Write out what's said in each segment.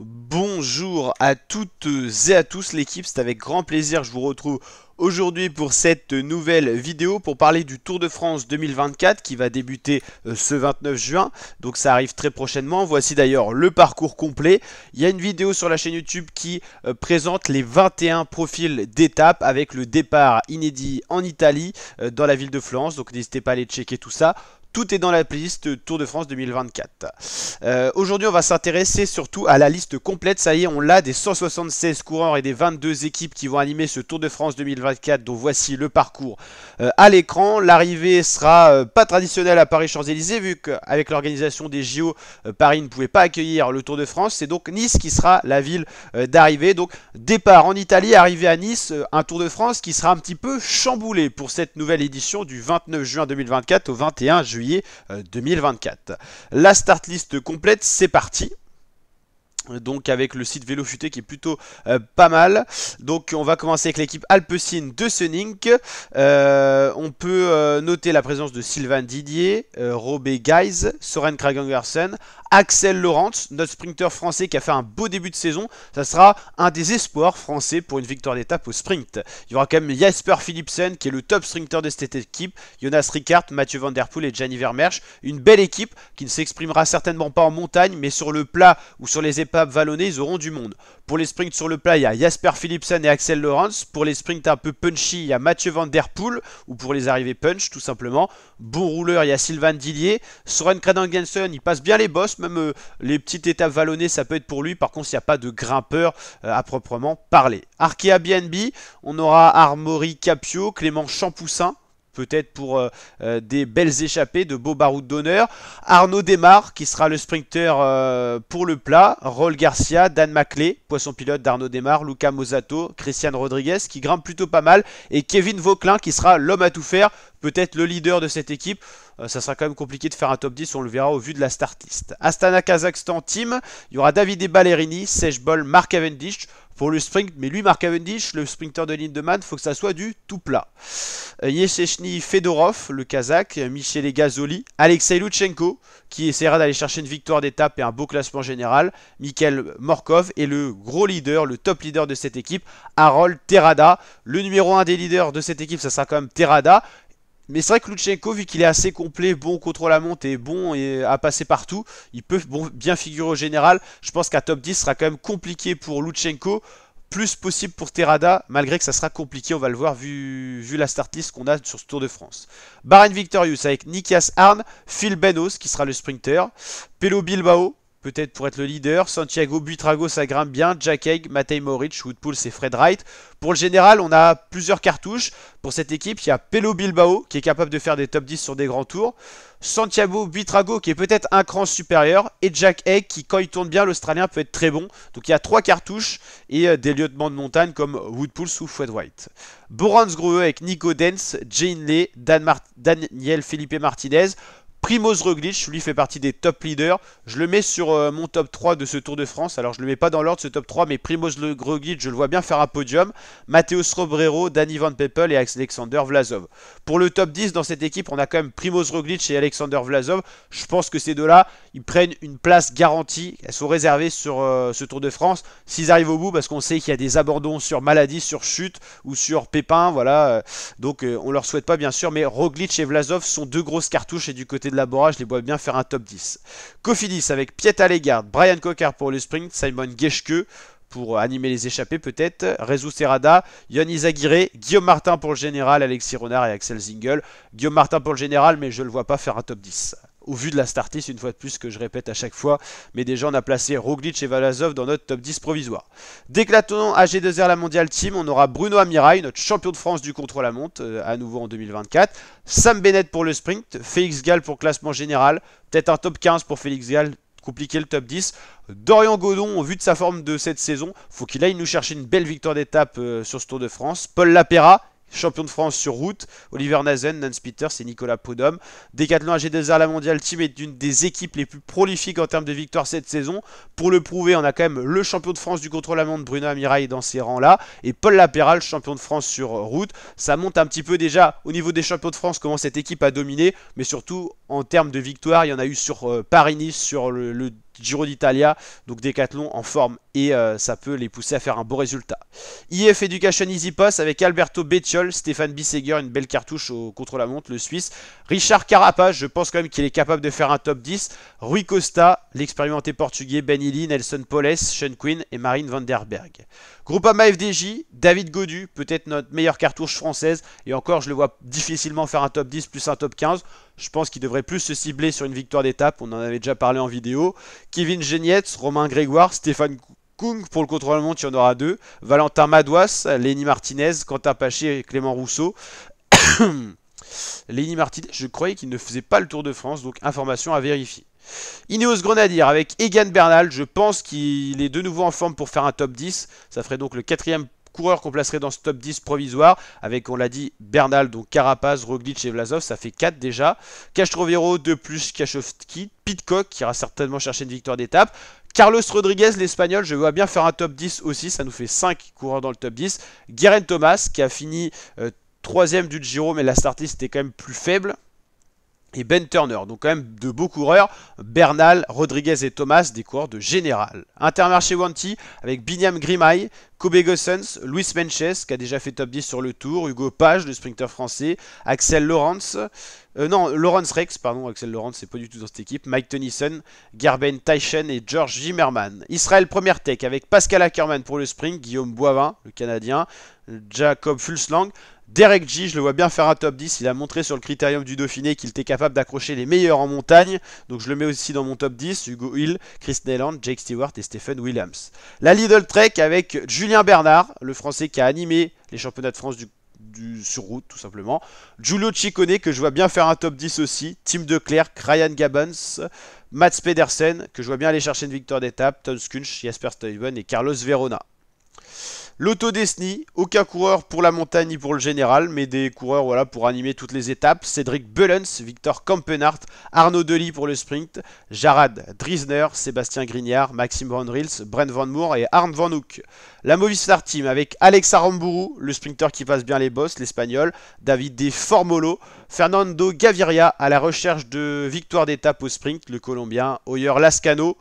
Bonjour à toutes et à tous l'équipe, c'est avec grand plaisir que je vous retrouve aujourd'hui pour cette nouvelle vidéo pour parler du Tour de France 2024 qui va débuter ce 29 juin, donc ça arrive très prochainement. Voici d'ailleurs le parcours complet. Il y a une vidéo sur la chaîne YouTube qui présente les 21 profils d'étapes avec le départ inédit en Italie dans la ville de Florence, donc n'hésitez pas à aller checker tout ça. Tout est dans la playlist Tour de France 2024. Aujourd'hui, on va s'intéresser surtout à la liste complète. Ça y est, on l'a, des 176 coureurs et des 22 équipes qui vont animer ce Tour de France 2024. Donc voici le parcours à l'écran. L'arrivée sera pas traditionnelle à Paris-Champs-Élysées, vu qu'avec l'organisation des JO, Paris ne pouvait pas accueillir le Tour de France. C'est donc Nice qui sera la ville d'arrivée. Donc départ en Italie, arrivée à Nice, un Tour de France qui sera un petit peu chamboulé pour cette nouvelle édition du 29 juin 2024 au 21 juillet 2024. La start list complète, c'est parti. Donc avec le site Vélo Futé qui est plutôt pas mal. Donc on va commencer avec l'équipe Alpecin de Sunink. On peut noter la présence de Sylvain Didier, Robé Guys, Søren Kragh Andersen, Axel Laurent, notre sprinter français qui a fait un beau début de saison. Ça sera un des espoirs français pour une victoire d'étape au sprint. Il y aura quand même Jasper Philipsen qui est le top sprinter de cette équipe, Jonas Rickaert, Mathieu Van Der Poel et Gianni Vermeersch. Une belle équipe qui ne s'exprimera certainement pas en montagne, mais sur le plat ou sur les épaves vallonnées, ils auront du monde. Pour les sprints sur le plat, il y a Jasper Philipsen et Axel Laurent. Pour les sprints un peu punchy, il y a Mathieu Van Der Poel, ou pour les arrivées punch tout simplement. Bon rouleur, il y a Sylvain Didier. Søren Kragh Andersen, il passe bien les bosses, même les petites étapes vallonnées, ça peut être pour lui. Par contre, il n'y a pas de grimpeur à proprement parler. Arkea BNB, on aura Armori Capio, Clément Champoussin, peut-être pour des belles échappées, de beaux barouds d'honneur. Arnaud Desmar, qui sera le sprinter pour le plat. Rolf Garcia, Dan Maclay, poisson pilote d'Arnaud Desmar. Luca Mosato, Christian Rodriguez, qui grimpe plutôt pas mal. Et Kevin Vauquelin, qui sera l'homme à tout faire, peut-être le leader de cette équipe. Ça sera quand même compliqué de faire un top 10, on le verra au vu de la start list. Astana Kazakhstan Team, il y aura Davide Ballerini, Serge Bol, Mark Cavendish pour le sprint. Mais lui, Mark Cavendish, le sprinter de Lindemann, il faut que ça soit du tout plat. Yeshechny Fedorov, le Kazakh, Michele Gazzoli, Alexei Lutsenko, qui essaiera d'aller chercher une victoire d'étape et un beau classement général, Mikhail Morkov, et le gros leader, le top leader de cette équipe, Harold Terrada. Le numéro 1 des leaders de cette équipe, ça sera quand même Terrada. Mais c'est vrai que Lutsenko, vu qu'il est assez complet, bon contre la monte et bon à passer partout, il peut bien figurer au général. Je pense qu'un top 10 sera quand même compliqué pour Lutsenko, plus possible pour Terrada, malgré que ça sera compliqué, on va le voir vu la start list qu'on a sur ce Tour de France. Bahrain Victorious avec Nikias Arn, Phil Benos qui sera le sprinter, Pello Bilbao, peut-être pour être le leader, Santiago Buitrago ça grimpe bien, Jack Haig, Matej Moric, Woodpool et Fred Wright. Pour le général, on a plusieurs cartouches. Pour cette équipe, il y a Pello Bilbao qui est capable de faire des top 10 sur des grands tours, Santiago Buitrago qui est peut-être un cran supérieur, et Jack Haig qui, quand il tourne bien, l'Australien peut être très bon. Donc il y a 3 cartouches et des lieutenants de montagne comme Woodpool ou Fred Wright. Borans Grohe avec Nico Dens, Jane Lay, Daniel Felipe Martinez. Primoz Roglic, lui fait partie des top leaders. Je le mets sur mon top 3 de ce Tour de France. Alors je le mets pas dans l'ordre ce top 3, mais Primoz Roglic, je le vois bien faire un podium. Mateusz Robrero, Danny Van Peppel et Alexander Vlasov. Pour le top 10 dans cette équipe, on a quand même Primoz Roglic et Alexander Vlasov. Je pense que ces deux-là, ils prennent une place garantie. Elles sont réservées sur ce Tour de France. S'ils arrivent au bout, parce qu'on sait qu'il y a des abandons sur maladie, sur chute ou sur pépin, voilà. Donc on leur souhaite pas bien sûr, mais Roglic et Vlasov sont deux grosses cartouches et du côté de Labora, je les vois bien faire un top 10. Cofidis avec Piet Allegard, Brian Cocker pour le sprint, Simon Geschke pour animer les échappées peut-être, Rezu Serrada, Yon Izagirre, Guillaume Martin pour le général, Alexis Renard et Axel Zingel. Guillaume Martin pour le général, mais je ne le vois pas faire un top 10. Au vu de la start list, une fois de plus, que je répète à chaque fois, mais déjà on a placé Roglic et Vlasov dans notre top 10 provisoire. Déclathlon AG2R la Mondial Team, on aura Bruno Amirail, notre champion de France du contre-la-montre, à nouveau en 2024. Sam Bennett pour le sprint, Félix Gall pour classement général, peut-être un top 15 pour Félix Gall, compliqué le top 10. Dorian Godon, au vu de sa forme de cette saison, faut qu'il aille nous chercher une belle victoire d'étape sur ce Tour de France. Paul Lapera, champion de France sur route, Oliver Nazen, Nance Peters et Nicolas Prudhomme. Decathlon AG2R, la Mondial Team, est une des équipes les plus prolifiques en termes de victoires cette saison. Pour le prouver, on a quand même le champion de France du contre-la-montre, Bruno Amirail, dans ces rangs-là, et Paul Lapéral, champion de France sur route. Ça monte un petit peu déjà au niveau des champions de France comment cette équipe a dominé, mais surtout en termes de victoires, il y en a eu sur Paris-Nice, sur le Giro d'Italia, donc Decathlon en forme et ça peut les pousser à faire un beau résultat. IF Education Easy Pass avec Alberto Bettiol, Stéphane Bisseguer, une belle cartouche au contre-la-montre, le Suisse. Richard Carapaz, je pense quand même qu'il est capable de faire un top 10. Rui Costa, l'expérimenté portugais, Ben Illy, Nelson Poles, Sean Quinn et Marine van der Berg. Groupama FDJ, David Gaudu, peut-être notre meilleure cartouche française, et encore je le vois difficilement faire un top 10 plus un top 15. Je pense qu'il devrait plus se cibler sur une victoire d'étape, on en avait déjà parlé en vidéo. Kevin Genietz, Romain Grégoire, Stéphane Kung pour le contre-la-montre, il y en aura deux. Valentin Madouas, Lenny Martinez, Quentin Paché et Clément Rousseau. Lenny Martinez, je croyais qu'il ne faisait pas le Tour de France, donc information à vérifier. Ineos Grenadier avec Egan Bernal, je pense qu'il est de nouveau en forme pour faire un top 10. Ça ferait donc le quatrième coureur qu'on placerait dans ce top 10 provisoire, avec, on l'a dit, Bernal, donc Carapaz, Roglic et Vlasov, ça fait 4 déjà. Castrovero, de plus Kachowski, Pidcock, qui ira certainement chercher une victoire d'étape. Carlos Rodriguez, l'Espagnol, je vois bien faire un top 10 aussi, ça nous fait 5 coureurs dans le top 10. Guerin Thomas, qui a fini 3ème du Giro, mais la startlist était quand même plus faible. Et Ben Turner, donc quand même de beaux coureurs, Bernal, Rodriguez et Thomas, des coureurs de général. Intermarché Wanty avec Binyam Grimay, Kobe Gossens, Luis Menches, qui a déjà fait top 10 sur le Tour, Hugo Page, le sprinter français, Axel Lawrence, Lawrence Rex, pardon, Axel Lawrence, c'est pas du tout dans cette équipe, Mike Tennyson, Gerben Teichen et George Zimmerman. Israël Première Tech avec Pascal Ackermann pour le sprint, Guillaume Boivin, le Canadien, Jacob Fulslang, Derek G, je le vois bien faire un top 10, il a montré sur le critérium du Dauphiné qu'il était capable d'accrocher les meilleurs en montagne, donc je le mets aussi dans mon top 10, Hugo Hill, Chris Neyland, Jake Stewart et Stephen Williams. La Lidl Trek avec Julien Bernard, le français qui a animé les championnats de France sur route tout simplement. Giulio Ciccone que je vois bien faire un top 10 aussi, Tim Declercq, Ryan Gabbons, Mats Pedersen que je vois bien aller chercher une victoire d'étape, Tom Skunch, Jasper Stuyven et Carlos Verona. L'Auto Desny, aucun coureur pour la montagne ni pour le général, mais des coureurs voilà, pour animer toutes les étapes. Cédric Bullens, Victor Kampenhardt, Arnaud Delis pour le sprint, Jarad Driesner, Sébastien Grignard, Maxime Van Rils, Brent Van Moor et Arne Van Hoek. La Movistar Team avec Alex Aramburu, le sprinter qui passe bien les bosses, l'Espagnol, David De Formolo, Fernando Gaviria à la recherche de victoire d'étape au sprint, le Colombien, Oyer Lascano,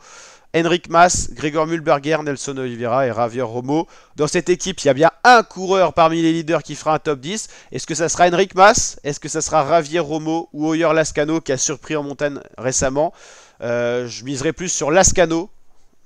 Henrik Mas, Gregor Mühlberger, Nelson Oliveira et Javier Romo. Dans cette équipe, il y a bien un coureur parmi les leaders qui fera un top 10. Est-ce que ça sera Henrik Mas? Est-ce que ça sera Javier Romo ou Oyer Lascano qui a surpris en montagne récemment? Je miserai plus sur Lascano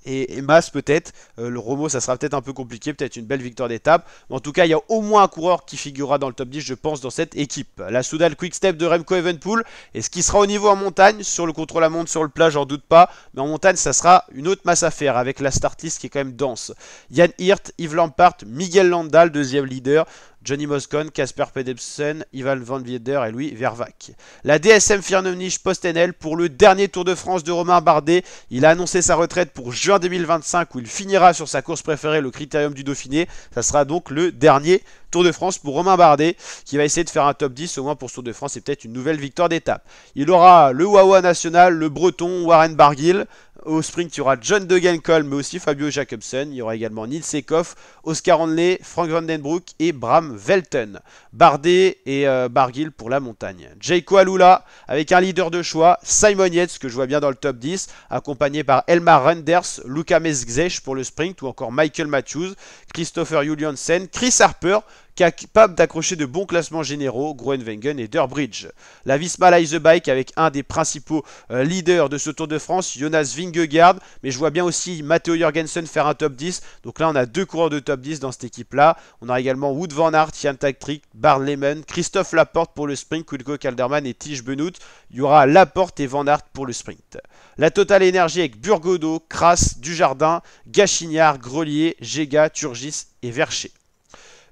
et Mas peut-être. Le Romo, ça sera peut-être un peu compliqué, peut-être une belle victoire d'étape. Mais en tout cas, il y a au moins un coureur qui figurera dans le top 10, je pense, dans cette équipe. La Soudal Quick Step de Remco Evenepoel. Et ce qui sera au niveau en montagne, sur le contre-la-montre, sur le plat, j'en doute pas. Mais en montagne, ça sera une autre masse à faire avec la start list qui est quand même dense. Jan Hirt, Yves Lampart, Miguel Landal, deuxième leader. Johnny Moscon, Casper Pedersen, Ivan Van Wieder et Louis Vervac. La DSM Firmenich Post-NL pour le dernier Tour de France de Romain Bardet. Il a annoncé sa retraite pour juin 2025 où il finira sur sa course préférée, le Critérium du Dauphiné. Ça sera donc le dernier Tour de France pour Romain Bardet qui va essayer de faire un top 10 au moins pour ce Tour de France et peut-être une nouvelle victoire d'étape. Il aura le Wawa National, le Breton Warren Barguil. Au sprint, il y aura John Degenkolb, mais aussi Fabio Jacobsen. Il y aura également Nils Ekoff, Oscar Hanley, Frank Vandenbroek et Bram Velten. Bardet et Barguil pour la montagne. Jayco Alula avec un leader de choix, Simon Yates, que je vois bien dans le top 10, accompagné par Elmar Renders, Luca Mezgezech pour le sprint, ou encore Michael Matthews, Christopher Juliansen, Chris Harper, capable d'accrocher de bons classements généraux, Groenewegen et Durbridge. La Visma Leise Bike avec un des principaux leaders de ce Tour de France, Jonas Vingegaard, mais je vois bien aussi Matteo Jorgensen faire un top 10, donc là on a deux coureurs de top 10 dans cette équipe-là. On a également Wout van Aert, Jan Tactric, Bart Lehman, Christophe Laporte pour le sprint, Wilco Kelderman et Tige Benoît. Il y aura Laporte et Van Aert pour le sprint. La Total Energy avec Burgodo, Kras, Dujardin, Gachignard, Grelier, Gega, Turgis et Vercher.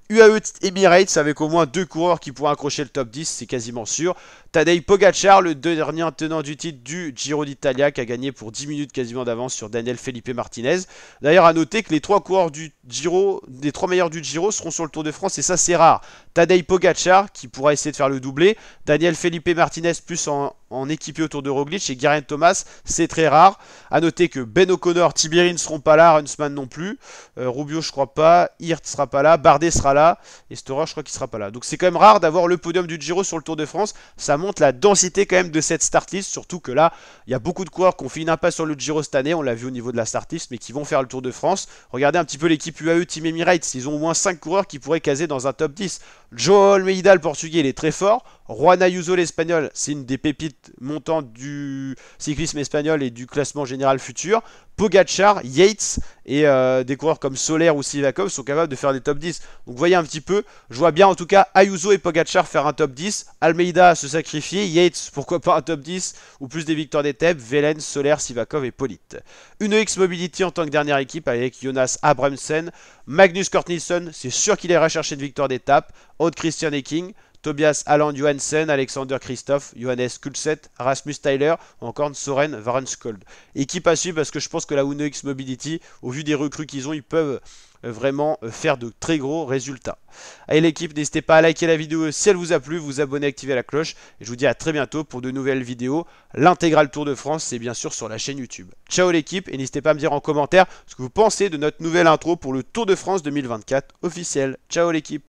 UAE Emirates avec au moins deux coureurs qui pourront accrocher le top 10, c'est quasiment sûr. Tadej Pogacar, le dernier tenant du titre du Giro d'Italia, qui a gagné pour 10 minutes quasiment d'avance sur Daniel Felipe Martinez. D'ailleurs, à noter que les 3 coureurs du Giro, les 3 meilleurs du Giro seront sur le Tour de France, et ça c'est rare. Tadej Pogacar, qui pourra essayer de faire le doublé. Daniel Felipe Martinez plus en équipier autour de Roglic, et Geraint Thomas, c'est très rare. À noter que Ben O'Connor, Tiberi ne seront pas là, Huntsman non plus. Rubio je crois pas, Hirt sera pas là, Bardet sera là, et Storer je crois qu'il sera pas là. Donc c'est quand même rare d'avoir le podium du Giro sur le Tour de France. Ça montre la densité quand même de cette start list, surtout que là, il y a beaucoup de coureurs qui ont fait une impasse sur le Giro cette année, on l'a vu au niveau de la start list, mais qui vont faire le Tour de France. Regardez un petit peu l'équipe UAE Team Emirates, ils ont au moins 5 coureurs qui pourraient caser dans un top 10. Joao Almeida, le portugais, il est très fort. Juan Ayuso, l'espagnol, c'est une des pépites montantes du cyclisme espagnol et du classement général futur. Pogacar, Yates et des coureurs comme Soler ou Sivakov sont capables de faire des top 10. Donc vous voyez un petit peu, je vois bien en tout cas Ayuso et Pogacar faire un top 10, Almeida se sacrifier, Yates pourquoi pas un top 10, ou plus des victoires d'étape, Velen, Soler, Sivakov et Polite. Une X Mobility en tant que dernière équipe avec Jonas Abrahamsen, Magnus Cort Nielsen, c'est sûr qu'il ira chercher une victoire d'étape, Aude Christian Eking, Tobias Alland Johansen, Alexander Christophe, Johannes Kulset, Rasmus Tyler ou encore Soren Varenskold. Équipe à suivre parce que je pense que la Uno X Mobility, au vu des recrues qu'ils ont, ils peuvent vraiment faire de très gros résultats. Allez l'équipe, n'hésitez pas à liker la vidéo si elle vous a plu, vous abonner, activer la cloche. Et je vous dis à très bientôt pour de nouvelles vidéos. L'intégral Tour de France, c'est bien sûr sur la chaîne YouTube. Ciao l'équipe et n'hésitez pas à me dire en commentaire ce que vous pensez de notre nouvelle intro pour le Tour de France 2024 officiel. Ciao l'équipe.